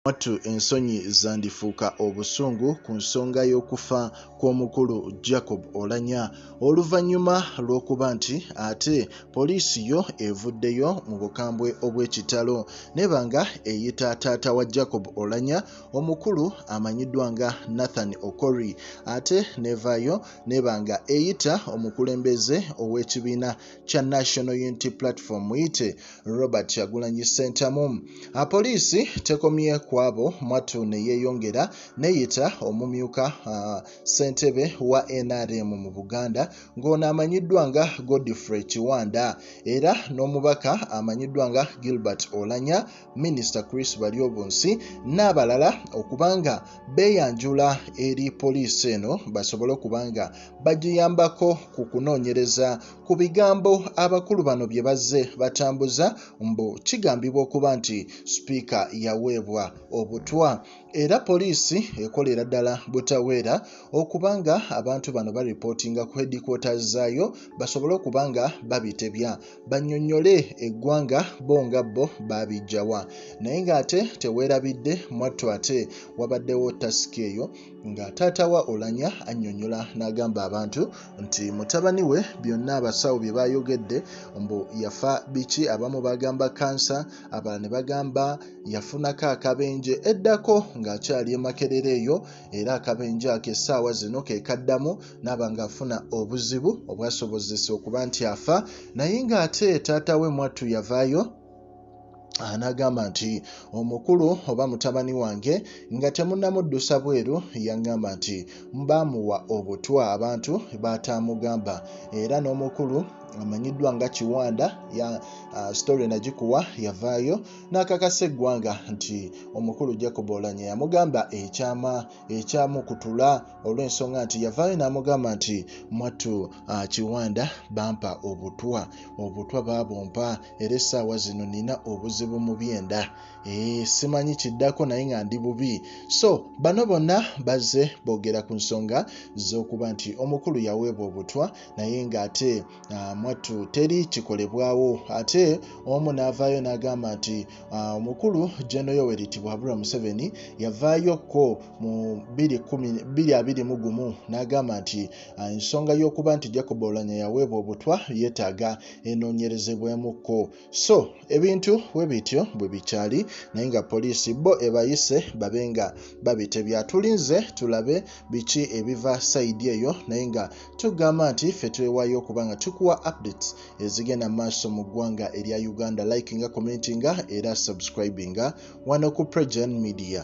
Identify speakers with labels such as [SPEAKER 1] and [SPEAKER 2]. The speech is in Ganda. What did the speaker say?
[SPEAKER 1] Mwattu ensonyi zandifuuka obusungu ku nsonga y'okufa kw'omukulu Jacob Oulanyah oluvannyuma lw'okuba nti ate poliisi yo evuddeyo mu bukambwe obw'ekitalo nebanga eyita taata wa Jacob Oulanyah omukulu amanyiddwa nga Nathan Okori ate nevaayo nebanga eyita omukulembeze ow'ekibiina kya National Unity Platform muyite Robert Kyagulanyi Ssentamu. Poliisi tekomye kwabo mwattu ne yeeyongera neyita omumyuka ssentebe wa NRM mu Buganda ng'ono amanyiddwa nga Godfrey Kiwanda era n'omubaka amanyiddwa nga Gilbert Oulanyah, Minisita Chris Balyobunsi n'abalala okubanga beeyanjula eri poliisi eno basobole okubanga bagiyambako ku kunoonyereza ku bigambo abakulu bano bye bazze batambuza mbu kigambibwa okuba nti sipiika yaweebwa obutwa era poliisi ekolera ddala butaweera okubanga abantu bano baripootinga ku headquarters zaayo basobole okubanga babitebya bannyonnyole eggwanga bo nga bo baabijjawa naye ng'ate teweerabidde mwattu ate wabaddewo tasiki eyo nga taata wa Oulanyah annyonnyola n'agamba abantu nti mutabani we byonna abasawo bye baayogedde mbu yafa biki abamu bagamba kansa abalala ne bagamba yafunako akabenje eddako ng'akyali e Makerere eyo era akabenje ako essaawa zino ke kaddamu n'aba ng'afuna obuzibu obwasobozesa okuba nti afa naye ng'ate taata we mwattu yavaayo n'agamba nti omukulu oba mutabani wange nga temunnamuddusa bweru yaŋŋamba nti baamuwa obutwa abantu baatamugamba era n'omukulu amanyiddwa nga Kiwanda ya story nagikuwa yavaayo n'akakasa eggwanga nti omukulu Jacob Oulanyah yamugamba ekyamukutula olw'ensonga nti yavaayo n'amugamba nti mwattu Kiwanda bampa obutwa babumpa era essaawa zino nina obuzibu mu byenda simanyi kiddako naye nga ndi bubi so bano bonna bazze boogera ku nsonga z'okuba nti omukulu yaweebwa obutwa naye ng'ate mwattu teri kikolebwawo ate omu n'avaayo n'agamba nti omukulu General Yoweri Tibwabula Museveni yavaayoko mu 2021 n'agamba nti ensonga y'okuba nti Jacob Oulanyah yaweebwa obutwa yeetaaga enoonyerezebwemuko so ebintu bwe bityo bwe bikyali naye nga poliisi bo ebayise babe nga babitebya tulinze tulabe biki ebiva sayidi eyo naye nga tugamba nti ffe twewaayo okuba nga tukuwa updates ezigenda maaso mu ggwanga erya Uganda likinga commentinga era subscribinga wano ku Pregen Media.